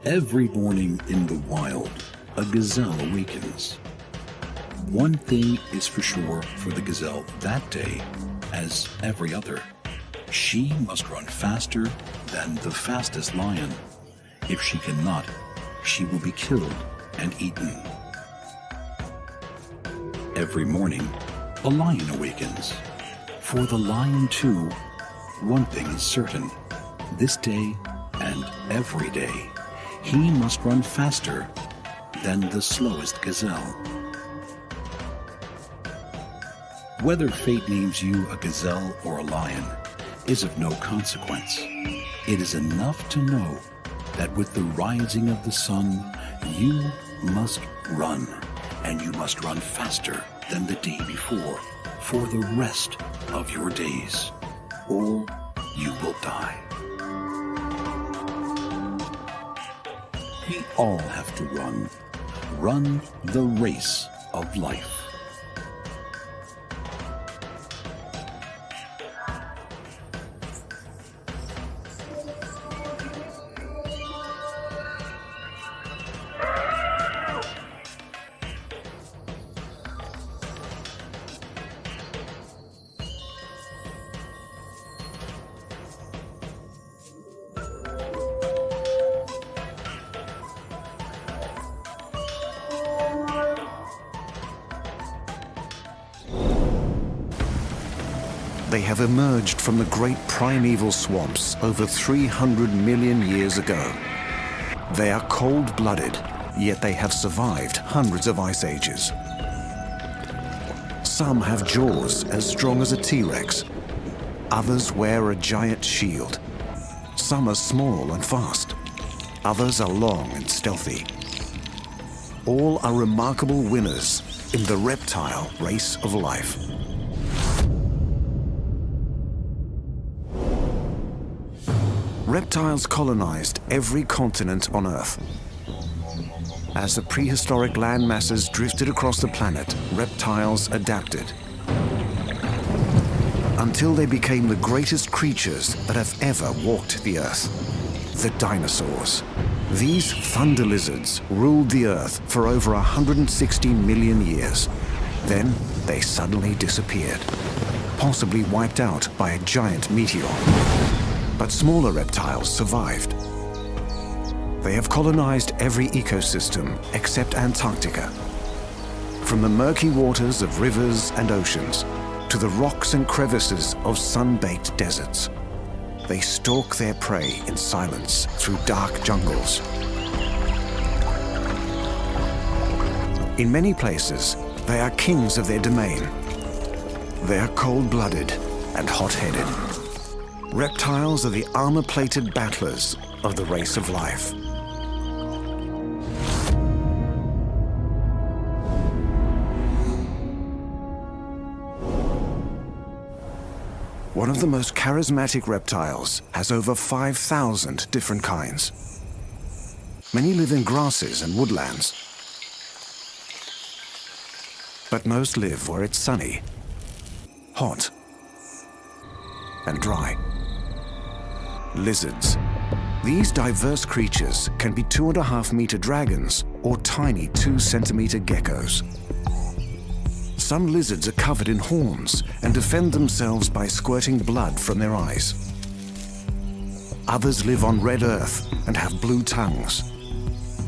Every morning in the wild, a gazelle awakens. One thing is for sure for the gazelle that day, as every other. She must run faster than the fastest lion. If she cannot, she will be killed and eaten. Every morning, a lion awakens. For the lion too, one thing is certain. This day and every day, he must run faster than the slowest gazelle. Whether fate names you a gazelle or a lion is of no consequence. It is enough to know that with the rising of the sun, you must run, and you must run faster than the day before for the rest of your days, or you will die. We all have to run the race of life. They have emerged from the great primeval swamps over 300 million years ago. They are cold-blooded, yet they have survived hundreds of ice ages. Some have jaws as strong as a T-Rex. Others wear a giant shield. Some are small and fast. Others are long and stealthy. All are remarkable winners in the reptile race of life. Reptiles colonized every continent on Earth. As the prehistoric land masses drifted across the planet, reptiles adapted until they became the greatest creatures that have ever walked the Earth, the dinosaurs. These thunder lizards ruled the Earth for over 160 million years. Then they suddenly disappeared, possibly wiped out by a giant meteor. But smaller reptiles survived. They have colonized every ecosystem except Antarctica. From the murky waters of rivers and oceans to the rocks and crevices of sun-baked deserts, they stalk their prey in silence through dark jungles. In many places, they are kings of their domain. They are cold-blooded and hot-headed. Reptiles are the armor-plated battlers of the race of life. One of the most charismatic reptiles has over 5,000 different kinds. Many live in grasses and woodlands, but most live where it's sunny, hot, and dry. Lizards. These diverse creatures can be 2.5-meter dragons or tiny 2-centimeter geckos. Some lizards are covered in horns and defend themselves by squirting blood from their eyes. Others live on red earth and have blue tongues.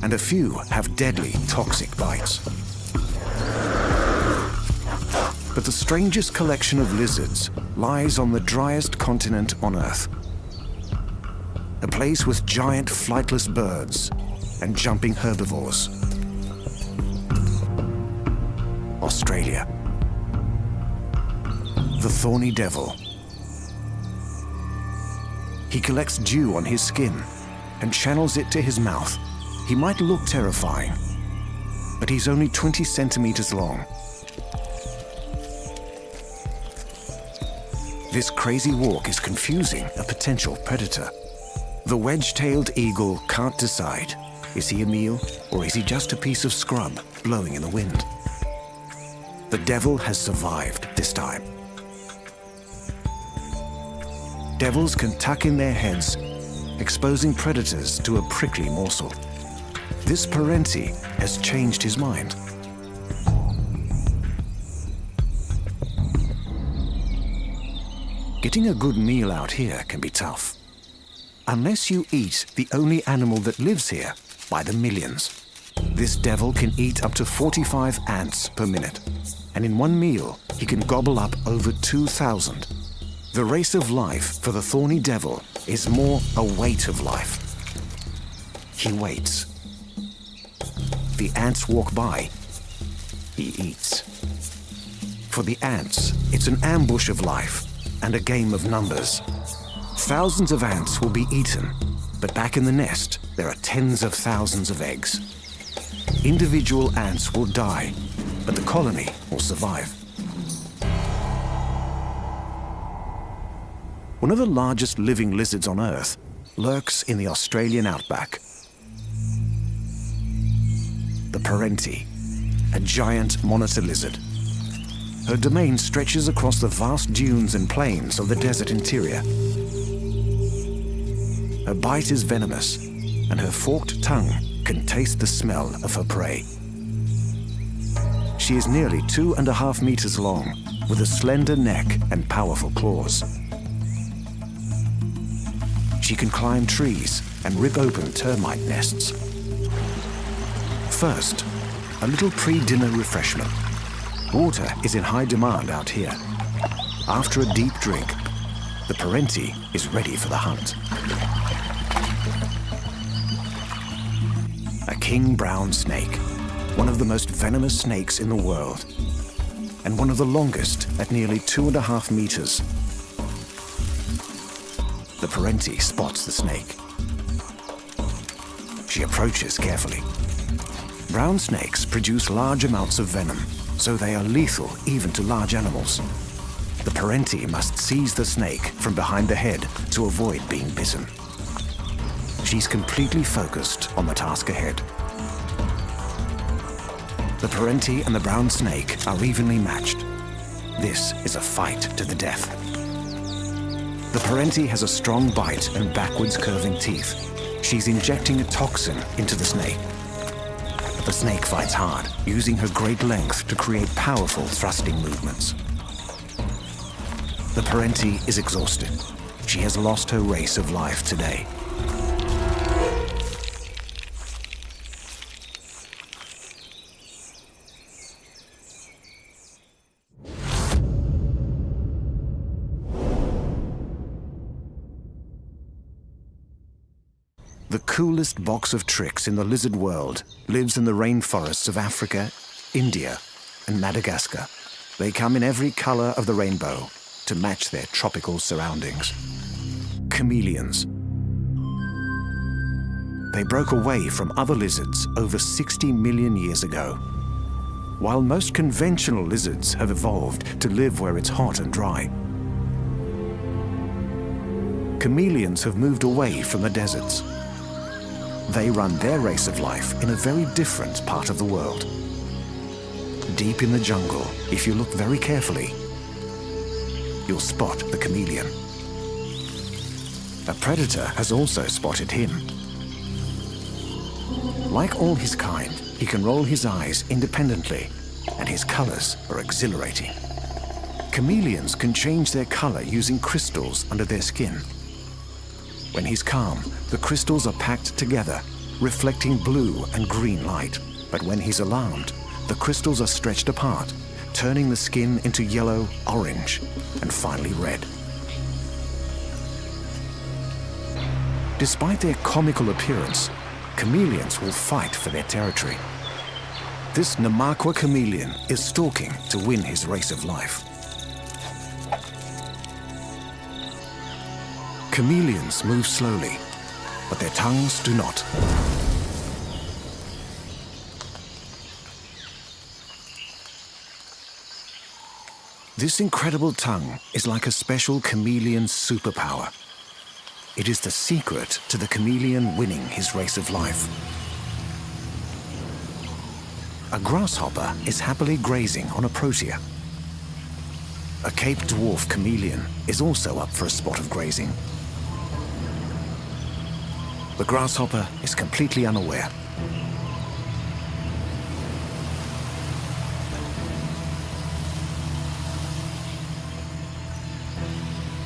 And a few have deadly, toxic bites. But the strangest collection of lizards lies on the driest continent on Earth. A place with giant flightless birds and jumping herbivores. Australia. The thorny devil. He collects dew on his skin and channels it to his mouth. He might look terrifying, but he's only 20 centimeters long. This crazy walk is confusing a potential predator. The wedge-tailed eagle can't decide. Is he a meal or is he just a piece of scrub blowing in the wind? The devil has survived this time. Devils can tuck in their heads exposing predators to a prickly morsel. This parenti has changed his mind. Getting a good meal out here can be tough. Unless you eat the only animal that lives here by the millions. This devil can eat up to 45 ants per minute, and in one meal he can gobble up over 2,000. The race of life for the thorny devil is more a weight of life. He waits. The ants walk by. He eats. For the ants, it's an ambush of life and a game of numbers. Thousands of ants will be eaten, but back in the nest, there are tens of thousands of eggs. Individual ants will die, but the colony will survive. One of the largest living lizards on Earth lurks in the Australian outback. The parenti, a giant monitor lizard. Her domain stretches across the vast dunes and plains of the desert interior. Her bite is venomous, and her forked tongue can taste the smell of her prey. She is nearly 2.5 meters long, with a slender neck and powerful claws. She can climb trees and rip open termite nests. First, a little pre-dinner refreshment. Water is in high demand out here. After a deep drink, the parenti is ready for the hunt. A king brown snake, one of the most venomous snakes in the world, and one of the longest at nearly 2.5 meters. The parenti spots the snake. She approaches carefully. Brown snakes produce large amounts of venom, so they are lethal even to large animals. The parenti must seize the snake from behind the head to avoid being bitten. She's completely focused on the task ahead. The parenti and the brown snake are evenly matched. This is a fight to the death. The parenti has a strong bite and backwards curving teeth. She's injecting a toxin into the snake. The snake fights hard, using her great length to create powerful thrusting movements. The parenti is exhausted. She has lost her race of life today. The coolest box of tricks in the lizard world lives in the rainforests of Africa, India, and Madagascar. They come in every color of the rainbow to match their tropical surroundings. Chameleons. They broke away from other lizards over 60 million years ago. While most conventional lizards have evolved to live where it's hot and dry, chameleons have moved away from the deserts. They run their race of life in a very different part of the world. Deep in the jungle, if you look very carefully, you'll spot the chameleon. A predator has also spotted him. Like all his kind, he can roll his eyes independently, and his colors are exhilarating. Chameleons can change their color using crystals under their skin. When he's calm, the crystals are packed together, reflecting blue and green light. But when he's alarmed, the crystals are stretched apart, turning the skin into yellow, orange, and finally red. Despite their comical appearance, chameleons will fight for their territory. This Namakwa chameleon is stalking to win his race of life. Chameleons move slowly, but their tongues do not. This incredible tongue is like a special chameleon superpower. It is the secret to the chameleon winning his race of life. A grasshopper is happily grazing on a protea. A Cape Dwarf chameleon is also up for a spot of grazing. The grasshopper is completely unaware.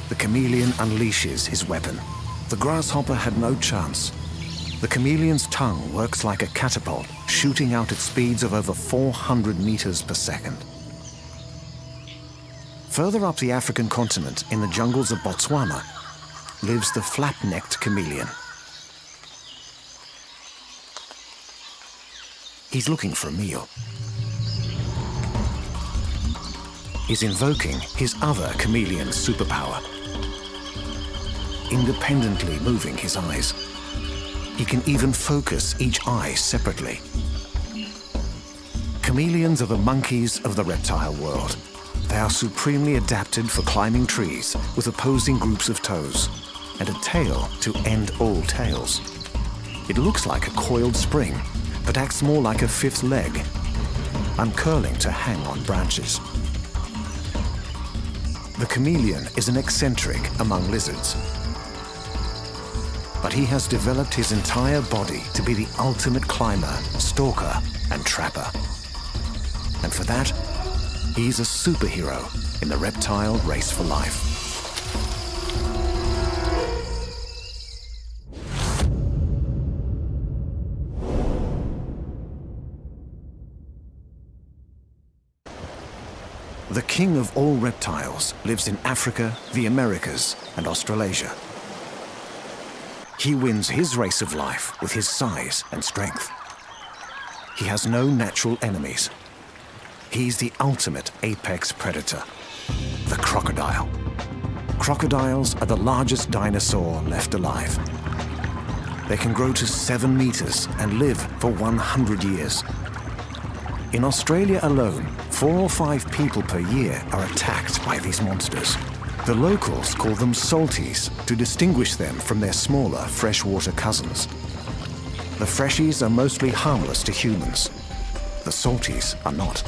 The chameleon unleashes his weapon. The grasshopper had no chance. The chameleon's tongue works like a catapult, shooting out at speeds of over 400 meters per second. Further up the African continent, in the jungles of Botswana, lives the flap-necked chameleon. He's looking for a meal. He's invoking his other chameleon's superpower. Independently moving his eyes. He can even focus each eye separately. Chameleons are the monkeys of the reptile world. They are supremely adapted for climbing trees with opposing groups of toes and a tail to end all tails. It looks like a coiled spring, but acts more like a fifth leg, uncurling to hang on branches. The chameleon is an eccentric among lizards, but he has developed his entire body to be the ultimate climber, stalker, and trapper. And for that, he's a superhero in the reptile race for life. The king of all reptiles lives in Africa, the Americas, and Australasia. He wins his race of life with his size and strength. He has no natural enemies. He's the ultimate apex predator, the crocodile. Crocodiles are the largest dinosaur left alive. They can grow to 7 meters and live for 100 years. In Australia alone, 4 or 5 people per year are attacked by these monsters. The locals call them salties to distinguish them from their smaller freshwater cousins. The freshies are mostly harmless to humans. The salties are not.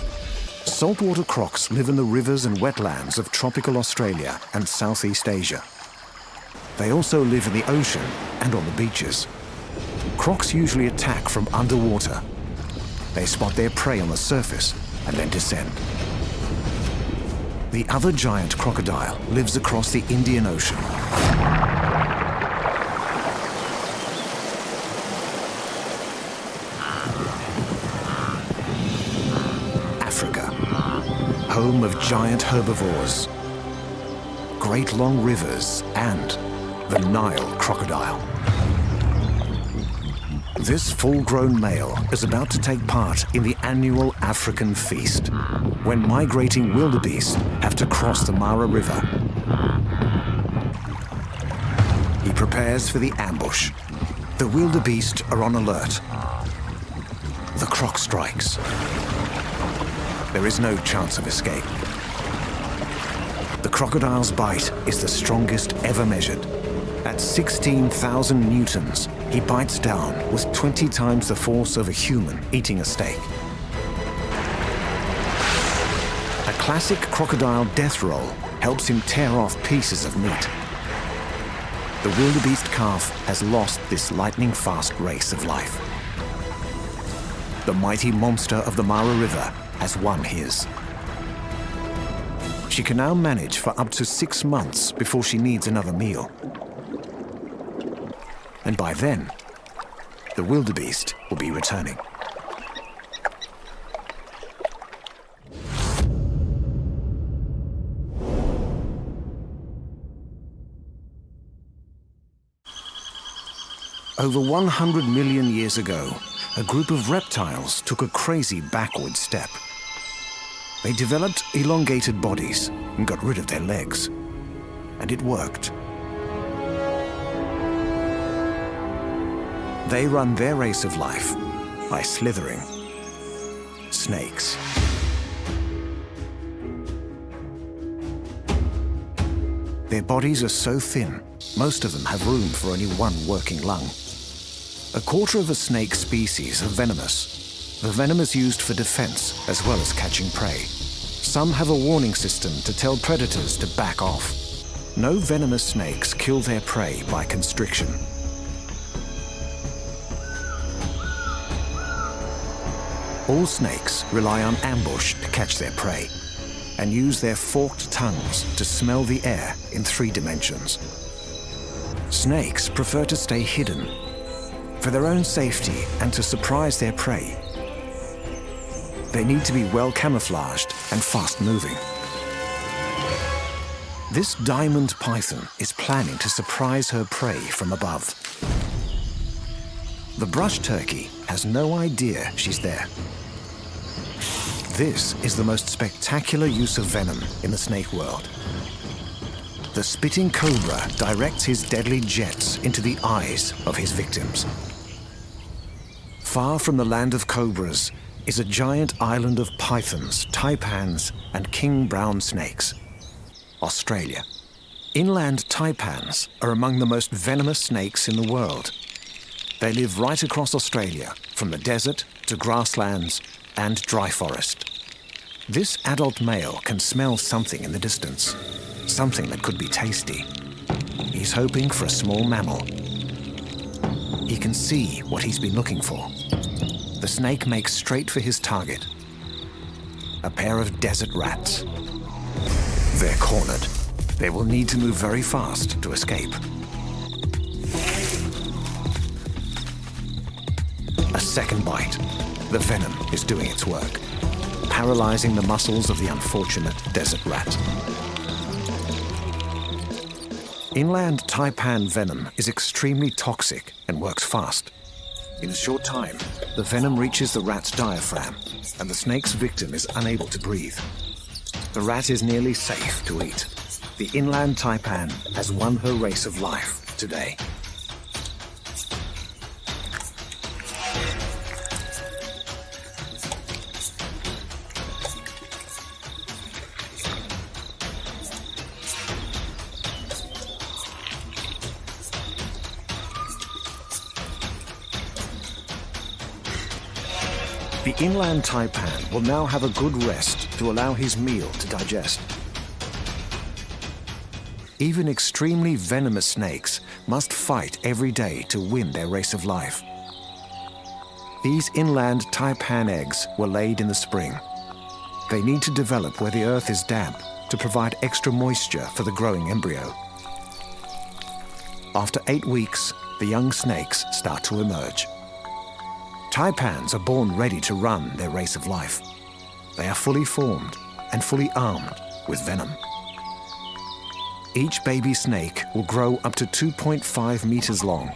Saltwater crocs live in the rivers and wetlands of tropical Australia and Southeast Asia. They also live in the ocean and on the beaches. Crocs usually attack from underwater. They spot their prey on the surface and then descend. The other giant crocodile lives across the Indian Ocean. Africa, home of giant herbivores, great long rivers, and the Nile crocodile. This full-grown male is about to take part in the annual African feast, when migrating wildebeest have to cross the Mara River. He prepares for the ambush. The wildebeest are on alert. The croc strikes. There is no chance of escape. The crocodile's bite is the strongest ever measured. At 16,000 newtons, he bites down with 20 times the force of a human eating a steak. A classic crocodile death roll helps him tear off pieces of meat. The wildebeest calf has lost this lightning-fast race of life. The mighty monster of the Mara River has won his. She can now manage for up to 6 months before she needs another meal. And by then, the wildebeest will be returning. Over 100 million years ago, a group of reptiles took a crazy backward step. They developed elongated bodies and got rid of their legs. And it worked. They run their race of life by slithering. Snakes. Their bodies are so thin, most of them have room for only one working lung. A quarter of a snake species are venomous. The venom is used for defense as well as catching prey. Some have a warning system to tell predators to back off. No venomous snakes kill their prey by constriction. All snakes rely on ambush to catch their prey and use their forked tongues to smell the air in 3 dimensions. Snakes prefer to stay hidden for their own safety and to surprise their prey. They need to be well camouflaged and fast-moving. This diamond python is planning to surprise her prey from above. The brush turkey has no idea she's there. This is the most spectacular use of venom in the snake world. The spitting cobra directs his deadly jets into the eyes of his victims. Far from the land of cobras is a giant island of pythons, taipans, and king brown snakes. Australia. Inland taipans are among the most venomous snakes in the world. They live right across Australia, from the desert to grasslands and dry forest. This adult male can smell something in the distance, something that could be tasty. He's hoping for a small mammal. He can see what he's been looking for. The snake makes straight for his target, a pair of desert rats. They're cornered. They will need to move very fast to escape. A second bite. The venom is doing its work, paralyzing the muscles of the unfortunate desert rat. Inland taipan venom is extremely toxic and works fast. In a short time, the venom reaches the rat's diaphragm, and the snake's victim is unable to breathe. The rat is nearly safe to eat. The inland taipan has won her race of life today. The inland taipan will now have a good rest to allow his meal to digest. Even extremely venomous snakes must fight every day to win their race of life. These inland taipan eggs were laid in the spring. They need to develop where the earth is damp to provide extra moisture for the growing embryo. After 8 weeks, the young snakes start to emerge. Taipans are born ready to run their race of life. They are fully formed and fully armed with venom. Each baby snake will grow up to 2.5 meters long.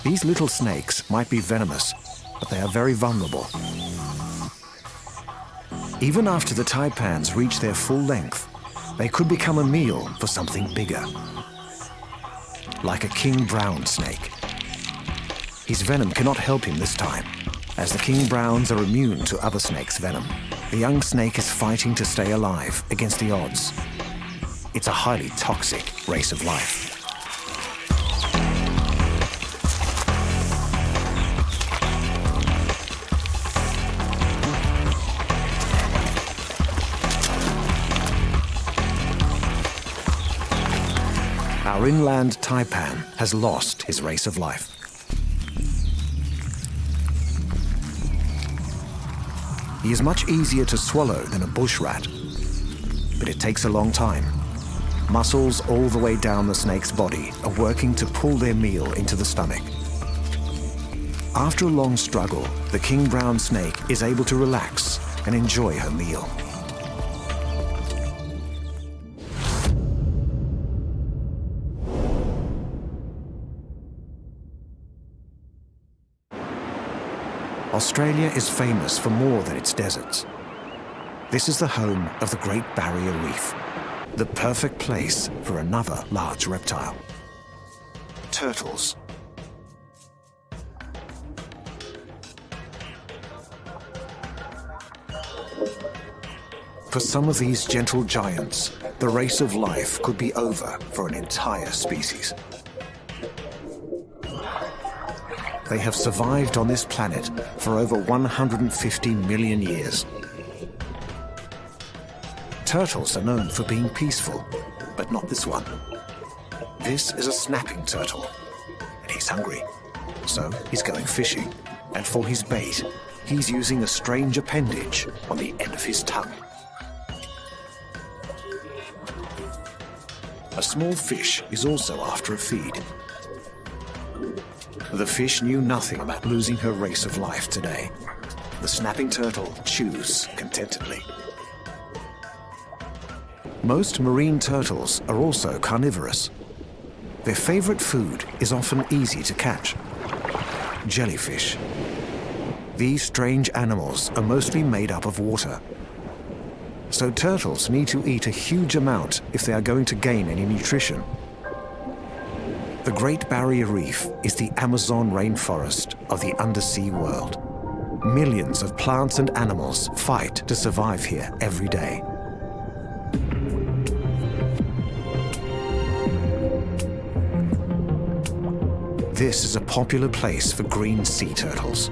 These little snakes might be venomous, but they are very vulnerable. Even after the taipans reach their full length, they could become a meal for something bigger, like a king brown snake. His venom cannot help him this time, as the king browns are immune to other snakes' venom. The young snake is fighting to stay alive against the odds. It's a highly toxic race of life. Our inland taipan has lost his race of life. He is much easier to swallow than a bush rat, but it takes a long time. Muscles all the way down the snake's body are working to pull their meal into the stomach. After a long struggle, the king brown snake is able to relax and enjoy her meal. Australia is famous for more than its deserts. This is the home of the Great Barrier Reef, the perfect place for another large reptile. Turtles. For some of these gentle giants, the race of life could be over for an entire species. They have survived on this planet for over 150 million years. Turtles are known for being peaceful, but but not this one. This is a snapping turtle, and he's hungry, so he's going fishing. And for his bait, he's using a strange appendage on the end of his tongue. A small fish is also after a feed. The fish knew nothing about losing her race of life today. The snapping turtle chews contentedly. Most marine turtles are also carnivorous. Their favorite food is often easy to catch: jellyfish. These strange animals are mostly made up of water. So turtles need to eat a huge amount if they are going to gain any nutrition. The Great Barrier Reef is the Amazon rainforest of the undersea world. Millions of plants and animals fight to survive here every day. This is a popular place for green sea turtles.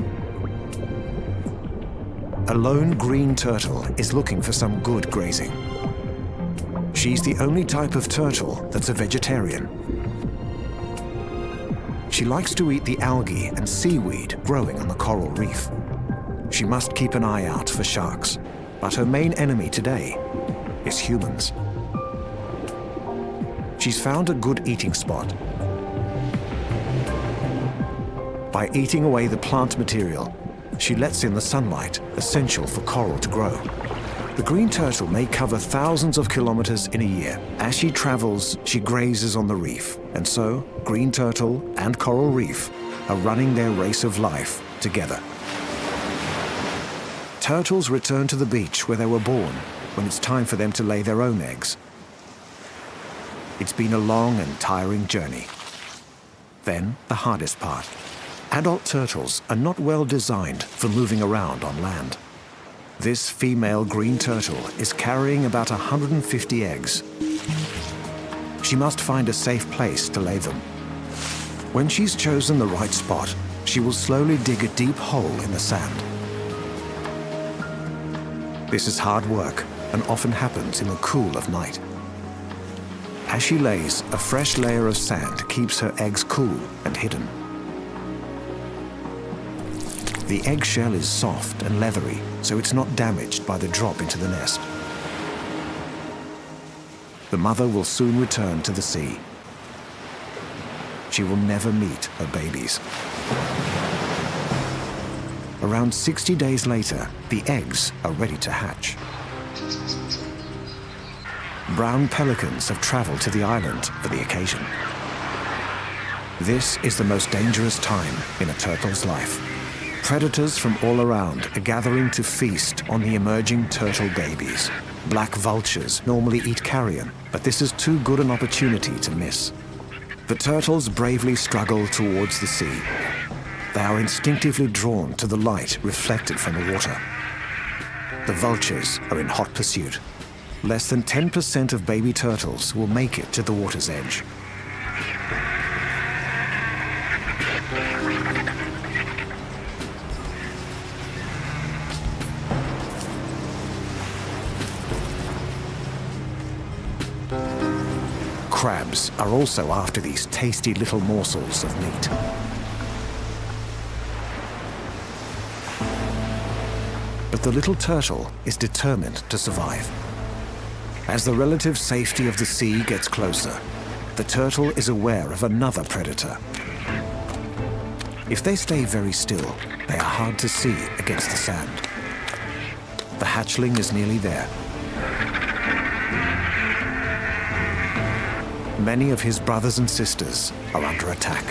A lone green turtle is looking for some good grazing. She's the only type of turtle that's a vegetarian. She likes to eat the algae and seaweed growing on the coral reef. She must keep an eye out for sharks, but her main enemy today is humans. She's found a good eating spot. By eating away the plant material, she lets in the sunlight essential for coral to grow. The green turtle may cover thousands of kilometers in a year. As she travels, she grazes on the reef, and so green turtle and coral reef are running their race of life together. Turtles return to the beach where they were born when it's time for them to lay their own eggs. It's been a long and tiring journey. Then the hardest part. Adult turtles are not well designed for moving around on land. This female green turtle is carrying about 150 eggs. She must find a safe place to lay them. When she's chosen the right spot, she will slowly dig a deep hole in the sand. This is hard work and often happens in the cool of night. As she lays, a fresh layer of sand keeps her eggs cool and hidden. The eggshell is soft and leathery, so it's not damaged by the drop into the nest. The mother will soon return to the sea. She will never meet her babies. Around 60 days later, the eggs are ready to hatch. Brown pelicans have traveled to the island for the occasion. This is the most dangerous time in a turtle's life. Predators from all around are gathering to feast on the emerging turtle babies. Black vultures normally eat carrion, but this is too good an opportunity to miss. The turtles bravely struggle towards the sea. They are instinctively drawn to the light reflected from the water. The vultures are in hot pursuit. Less than 10% of baby turtles will make it to the water's edge. Crabs are also after these tasty little morsels of meat. But the little turtle is determined to survive. As the relative safety of the sea gets closer, the turtle is aware of another predator. If they stay very still, they are hard to see against the sand. The hatchling is nearly there. Many of his brothers and sisters are under attack.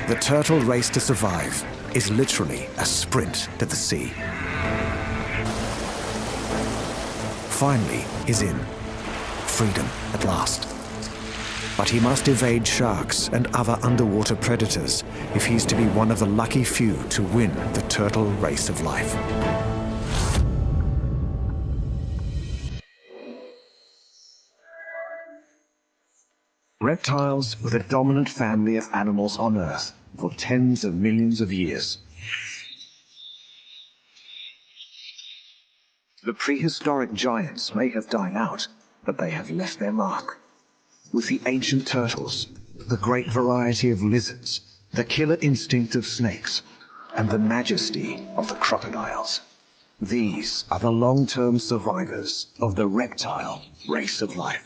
The turtle race to survive is literally a sprint to the sea. Finally, he's in. Freedom at last. But he must evade sharks and other underwater predators if he's to be one of the lucky few to win the turtle race of life. Reptiles were the dominant family of animals on Earth for tens of millions of years. The prehistoric giants may have died out, but they have left their mark. With the ancient turtles, the great variety of lizards, the killer instinct of snakes, and the majesty of the crocodiles. These are the long-term survivors of the reptile race of life.